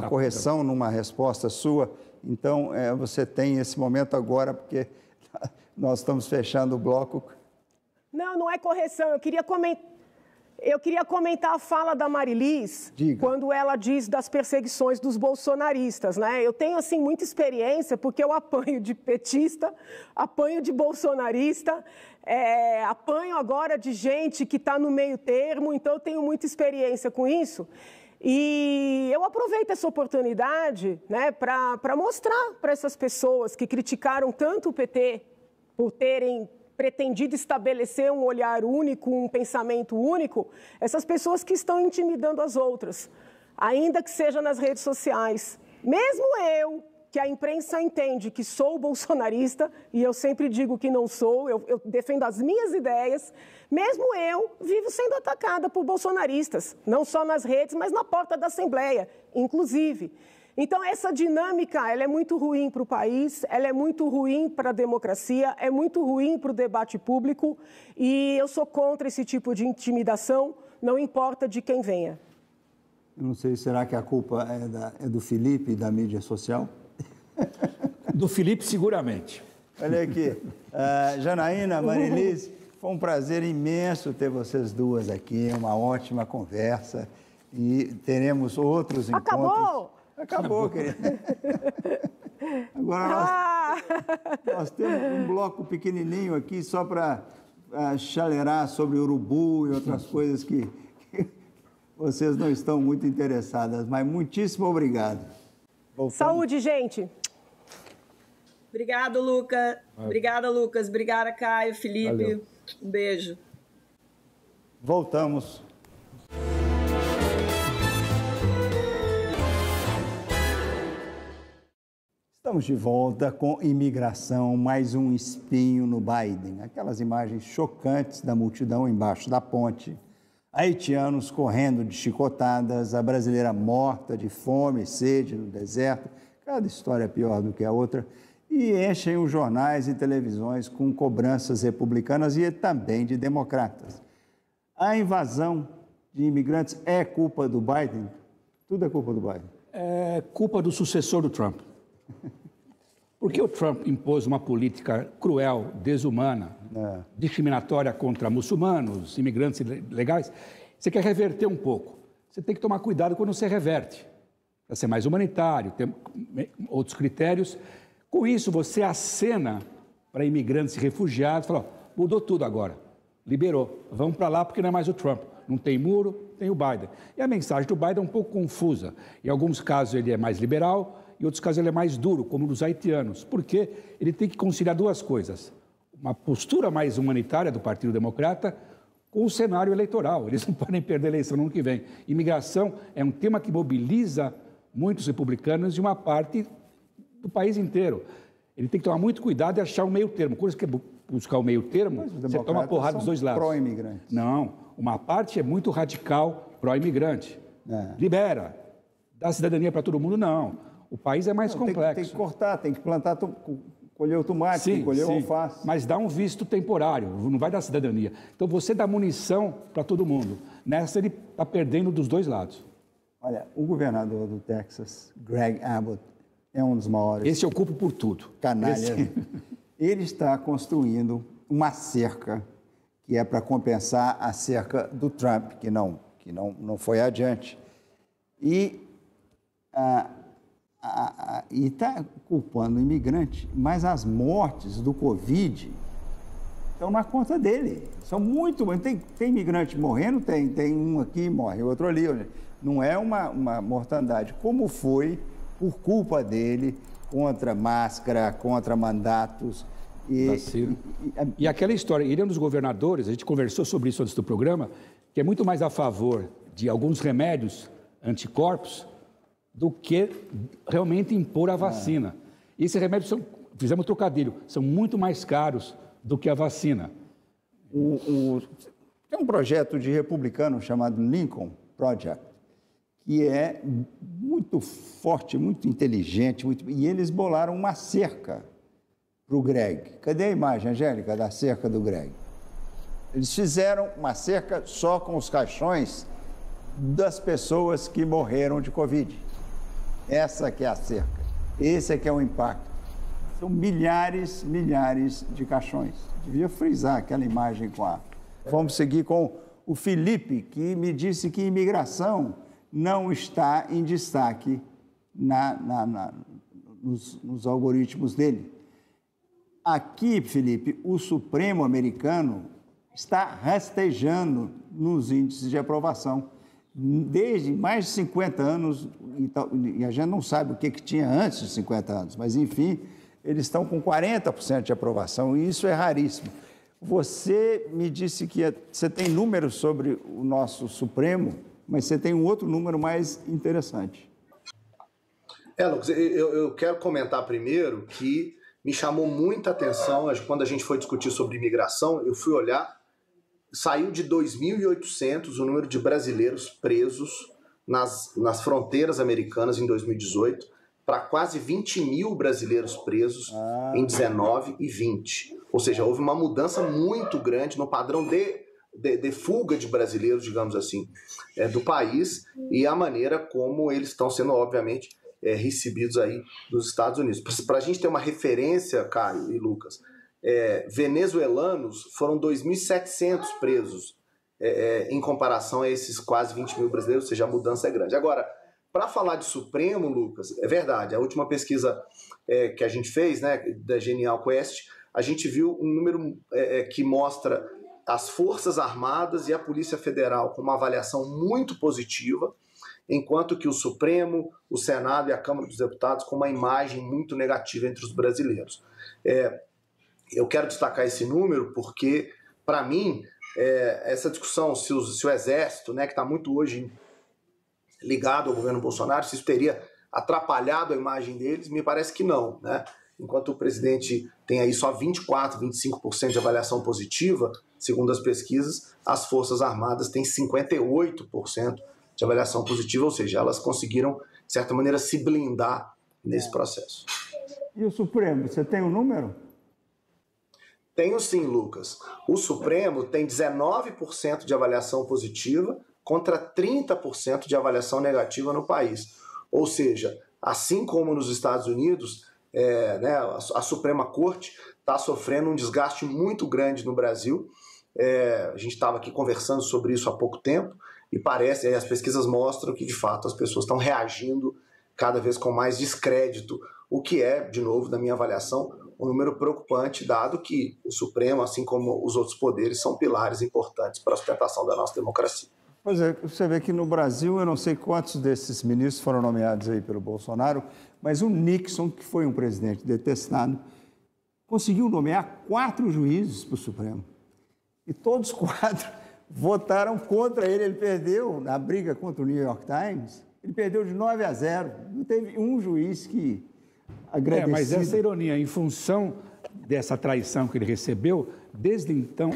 correção numa resposta sua, então você tem esse momento agora, porque nós estamos fechando o bloco. Não é correção, eu queria comentar a fala da Marilis, quando ela diz das perseguições dos bolsonaristas, né? Eu tenho, assim, muita experiência, porque eu apanho de petista, apanho de bolsonarista, apanho agora de gente que está no meio termo, então eu tenho muita experiência com isso. E eu aproveito essa oportunidade, né, para mostrar para essas pessoas que criticaram tanto o PT por terem pretendido estabelecer um olhar único, um pensamento único, essas pessoas que estão intimidando as outras, ainda que seja nas redes sociais. Mesmo eu, que a imprensa entende que sou bolsonarista, e eu sempre digo que não sou, eu defendo as minhas ideias, mesmo eu vivo sendo atacada por bolsonaristas, não só nas redes, mas na porta da Assembleia, inclusive. Então, essa dinâmica, ela é muito ruim para o país, ela é muito ruim para a democracia, é muito ruim para o debate público, e eu sou contra esse tipo de intimidação, não importa de quem venha. Eu não sei, será que a culpa é do Felipe e da mídia social? Do Felipe, seguramente. Olha aqui, Janaína, Marilise, foi um prazer imenso ter vocês duas aqui, uma ótima conversa e teremos outros encontros. Acabou, querida. Agora nós temos um bloco pequenininho aqui só para chaleirar sobre urubu e outras coisas que vocês não estão muito interessadas, mas muitíssimo obrigado. Voltamos. Saúde, gente! Obrigada, Lucas. Obrigada, Lucas. Obrigada, Caio, Felipe. Valeu. Um beijo. Voltamos. Estamos de volta com imigração, mais um espinho no Biden. Aquelas imagens chocantes da multidão embaixo da ponte. Haitianos correndo de chicotadas, a brasileira morta de fome e sede no deserto. Cada história é pior do que a outra. E enchem os jornais e televisões com cobranças republicanas e também de democratas. A invasão de imigrantes é culpa do Biden? Tudo é culpa do Biden? É culpa do sucessor do Trump. Porque o Trump impôs uma política cruel, desumana, discriminatória contra muçulmanos, imigrantes ilegais. Você quer reverter um pouco. Você tem que tomar cuidado quando você reverte. Para ser mais humanitário, ter outros critérios. Com isso, você acena para imigrantes e refugiados, fala, mudou tudo agora, liberou, vamos para lá porque não é mais o Trump, não tem muro, tem o Biden. E a mensagem do Biden é um pouco confusa. Em alguns casos ele é mais liberal, em outros casos ele é mais duro, como nos haitianos, porque ele tem que conciliar duas coisas. Uma postura mais humanitária do Partido Democrata com o cenário eleitoral. Eles não podem perder a eleição no ano que vem. Imigração é um tema que mobiliza muitos republicanos e uma parte do país inteiro. Ele tem que tomar muito cuidado e achar um meio termo. Quando você quer buscar o meio termo, você toma porrada dos dois lados. Pró-imigrantes. Não, uma parte é muito radical pró-imigrante. Libera, dá cidadania para todo mundo, não. O país é mais complexo. Tem que cortar, tem que plantar, colher o tomate, tem que colher o alface. Mas dá um visto temporário, não vai dar cidadania. Então você dá munição para todo mundo. Nessa ele está perdendo dos dois lados. Olha, o governador do Texas, Greg Abbott, é um dos maiores... Esse eu culpo por tudo. Canalha. Ele está construindo uma cerca que é para compensar a cerca do Trump, que não foi adiante. E está culpando o imigrante, mas as mortes do Covid estão na conta dele. São muito... Tem imigrante morrendo, tem um aqui, morre, outro ali. Não é uma mortandade, como foi... por culpa dele, contra máscara, contra mandatos. E aquela história, ele é um dos governadores, a gente conversou sobre isso antes do programa, que é muito mais a favor de alguns remédios anticorpos do que realmente impor a vacina. E esses remédios, fizemos trocadilho, são muito mais caros do que a vacina. Tem um projeto de republicano chamado Lincoln Project, que é muito forte, muito inteligente, e eles bolaram uma cerca para o Greg. Cadê a imagem, Angélica, da cerca do Greg? Eles fizeram uma cerca só com os caixões das pessoas que morreram de Covid. Essa que é a cerca. Esse é que é o impacto. São milhares de caixões. Devia frisar aquela imagem com a... Vamos seguir com o Felipe, que me disse que imigração não está em destaque nos algoritmos dele. Aqui, Felipe, o Supremo americano está rastejando nos índices de aprovação. Desde mais de 50 anos, e a gente não sabe o que tinha antes de 50 anos, mas, enfim, eles estão com 40% de aprovação, e isso é raríssimo. Você me disse que você tem números sobre o nosso Supremo, mas você tem um outro número mais interessante. Lucas, eu quero comentar primeiro que me chamou muita atenção quando a gente foi discutir sobre imigração. Eu fui olhar, saiu de 2.800 o número de brasileiros presos nas fronteiras americanas em 2018 para quase 20 mil brasileiros presos em 19 e 20. Ou seja, houve uma mudança muito grande no padrão de fuga de brasileiros, digamos assim, do país e a maneira como eles estão sendo, obviamente, recebidos aí nos Estados Unidos. Para a gente ter uma referência, Caio e Lucas, venezuelanos foram 2.700 presos em comparação a esses quase 20 mil brasileiros, ou seja, a mudança é grande. Agora, para falar de Supremo, Lucas, é verdade, a última pesquisa que a gente fez, né, da Genial Quest, a gente viu um número que mostra as Forças Armadas e a Polícia Federal com uma avaliação muito positiva, enquanto que o Supremo, o Senado e a Câmara dos Deputados com uma imagem muito negativa entre os brasileiros. Eu quero destacar esse número porque, para mim, essa discussão se o Exército, né, que está muito hoje ligado ao governo Bolsonaro, se isso teria atrapalhado a imagem deles, me parece que não, né? Enquanto o presidente tem aí só 24%, 25% de avaliação positiva, segundo as pesquisas, as Forças Armadas têm 58% de avaliação positiva, ou seja, elas conseguiram, de certa maneira, se blindar nesse processo. E o Supremo, você tem um número? Tenho sim, Lucas. O Supremo tem 19% de avaliação positiva contra 30% de avaliação negativa no país. Ou seja, assim como nos Estados Unidos, né, a Suprema Corte está sofrendo um desgaste muito grande no Brasil. A gente estava aqui conversando sobre isso há pouco tempo e parece, as pesquisas mostram que, de fato, as pessoas estão reagindo cada vez com mais descrédito, o que é, de novo, na minha avaliação, um número preocupante, dado que o Supremo, assim como os outros poderes, são pilares importantes para a sustentação da nossa democracia. Pois é, você vê que no Brasil, eu não sei quantos desses ministros foram nomeados aí pelo Bolsonaro, mas o Nixon, que foi um presidente detestado, conseguiu nomear 4 juízes para o Supremo. E todos 4 votaram contra ele. Ele perdeu na briga contra o New York Times, ele perdeu de 9-0. Não teve um juiz que agradecido. Mas essa ironia, em função dessa traição que ele recebeu, desde então,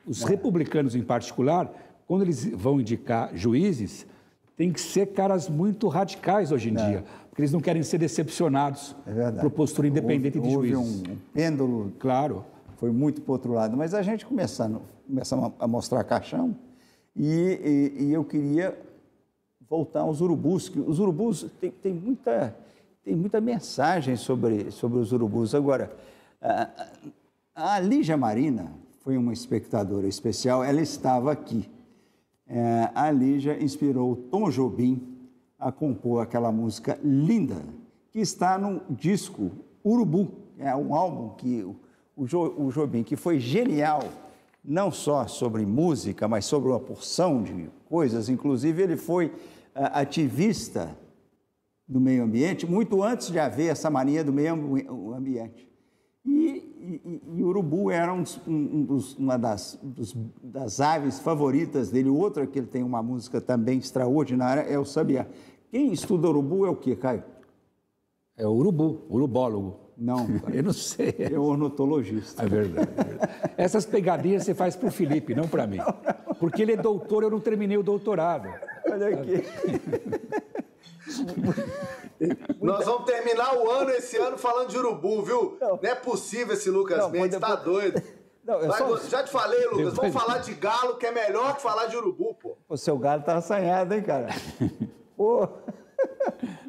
os republicanos em particular, quando eles vão indicar juízes, tem que ser caras muito radicais hoje em dia, porque eles não querem ser decepcionados por postura independente de juízes. Houve um pêndulo, claro, foi muito para o outro lado. Mas a gente começamos a mostrar caixão e eu queria voltar aos urubus, que os urubus tem muita mensagem sobre os urubus. Agora, a Lígia Marina foi uma espectadora especial, ela estava aqui. A Lígia inspirou Tom Jobim a compor aquela música linda, que está no disco Urubu, é um álbum que o Jobim, que foi genial, não só sobre música, mas sobre uma porção de coisas. Inclusive, ele foi ativista do meio ambiente, muito antes de haver essa mania do meio ambiente. E o urubu era uma das aves favoritas dele. Outra que ele tem uma música também extraordinária é o sabiá. Quem estuda urubu é o quê, Caio? É o urubu, urubólogo. Não, eu não sei. É o ornitologista. É verdade. Essas pegadinhas você faz para o Felipe, não para mim. Não. Porque ele é doutor, eu não terminei o doutorado. Olha aqui. Nós vamos terminar o ano esse ano falando de urubu, viu? Não é possível esse Lucas Mendes, tá doido. Não, já te falei, Lucas, vamos falar de galo, que é melhor que falar de urubu, pô. O seu galo tá assanhado, hein, cara? Pô,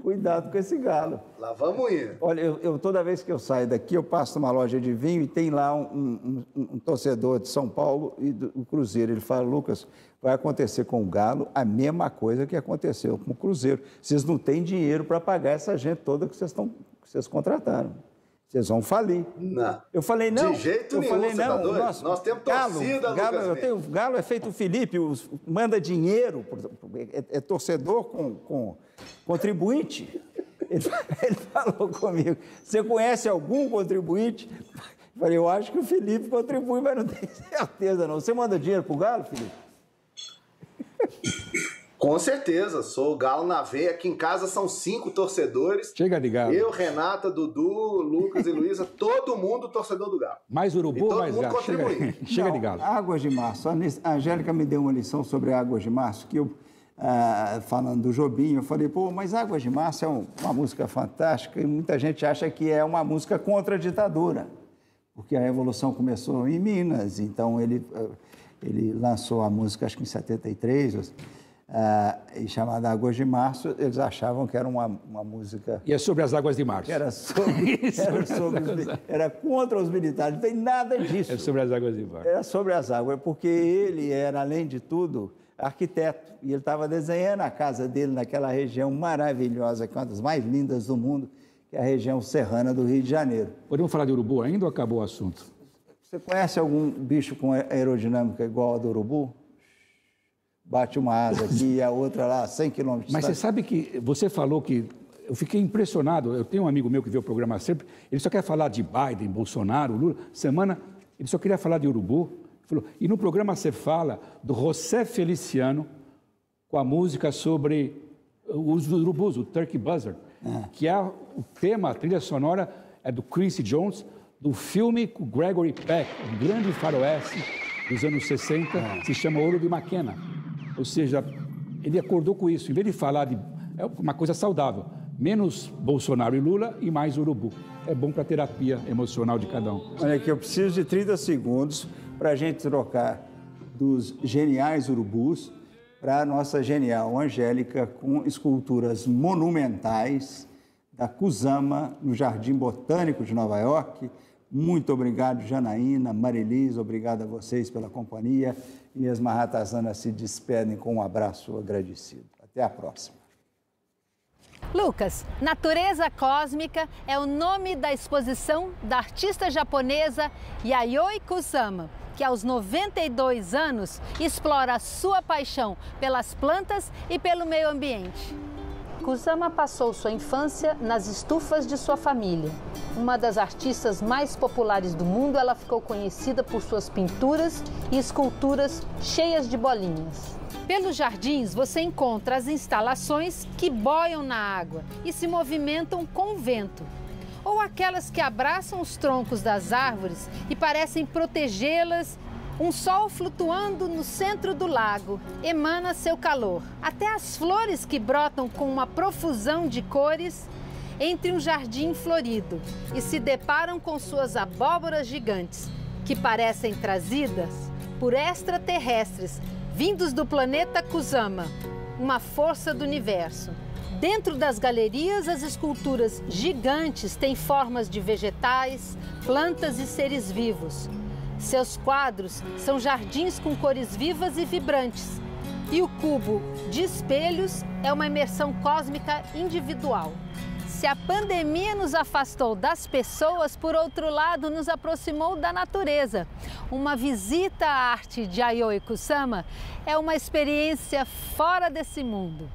cuidado com esse galo. Lá vamos ir. Olha, eu toda vez que eu saio daqui, eu passo numa loja de vinho e tem lá um torcedor de São Paulo e do Cruzeiro. Ele fala, Lucas, vai acontecer com o Galo a mesma coisa que aconteceu com o Cruzeiro. Vocês não têm dinheiro para pagar essa gente toda que vocês contrataram. Vocês vão falir. Não. Eu falei, não. De jeito nenhum, falei, não. Tá doido? Nós temos torcida, Lucas. Galo é feito o Felipe, manda dinheiro, é torcedor com contribuinte. Ele falou comigo, você conhece algum contribuinte Falei, eu acho que o Felipe contribui, mas não tenho certeza não. Você manda dinheiro pro Galo, Felipe? Com certeza, sou o Galo na veia. Aqui em casa são 5 torcedores. Chega de Galo. Eu, Renata, Dudu, Lucas e Luísa, todo mundo torcedor do Galo. Mais urubu ou mais Galo? Chega de Galo. Águas de Março. A Angélica me deu uma lição sobre Águas de Março, que eu, falando do Jobim, eu falei, pô, mas Águas de Março é uma música fantástica e muita gente acha que é uma música contra a ditadura, porque a Revolução começou em Minas, então ele lançou a música, acho que em 73, e chamada Águas de Março, eles achavam que era uma música... E é sobre as águas de março. Era contra os militares, não tem nada disso. É sobre as águas de março. Era sobre as águas, porque ele era, além de tudo, arquiteto, e ele estava desenhando a casa dele naquela região maravilhosa, que é uma das mais lindas do mundo, que é a região serrana do Rio de Janeiro. Podemos falar de urubu ainda ou acabou o assunto? Você conhece algum bicho com aerodinâmica igual a do urubu? Bate uma asa aqui e a outra lá, 100 quilômetros. Mas você sabe que você falou que... Eu fiquei impressionado. Eu tenho um amigo meu que vê o programa sempre. Ele só quer falar de Biden, Bolsonaro, Lula. Semana, ele só queria falar de urubu. Ele falou, e no programa você fala do José Feliciano com a música sobre os urubus, o Turkey Buzzard, que é o tema, a trilha sonora é do Quincy Jones, do filme com Gregory Peck, um grande faroeste dos anos 60, se chama Ouro de Maquena. Ou seja, ele acordou com isso. Em vez de falar de uma coisa saudável, menos Bolsonaro e Lula e mais urubu. É bom para a terapia emocional de cada um. Olha aqui, eu preciso de 30 segundos para a gente trocar dos geniais urubus para a nossa genial Angélica com esculturas monumentais da Kusama, no Jardim Botânico de Nova York. Muito obrigado, Janaína, Marilis, obrigado a vocês pela companhia. E as Mahatasanas se despedem com um abraço agradecido. Até a próxima. Lucas, Natureza Cósmica é o nome da exposição da artista japonesa Yayoi Kusama, que aos 92 anos explora a sua paixão pelas plantas e pelo meio ambiente. Kusama passou sua infância nas estufas de sua família. Uma das artistas mais populares do mundo, ela ficou conhecida por suas pinturas e esculturas cheias de bolinhas. Pelos jardins você encontra as instalações que boiam na água e se movimentam com o vento, ou aquelas que abraçam os troncos das árvores e parecem protegê-las. Um sol flutuando no centro do lago emana seu calor. Até as flores que brotam com uma profusão de cores entre um jardim florido e se deparam com suas abóboras gigantes, que parecem trazidas por extraterrestres vindos do planeta Kusama, uma força do universo. Dentro das galerias, as esculturas gigantes têm formas de vegetais, plantas e seres vivos. Seus quadros são jardins com cores vivas e vibrantes. E o cubo de espelhos é uma imersão cósmica individual. Se a pandemia nos afastou das pessoas, por outro lado, nos aproximou da natureza. Uma visita à arte de Yayoi Kusama é uma experiência fora desse mundo.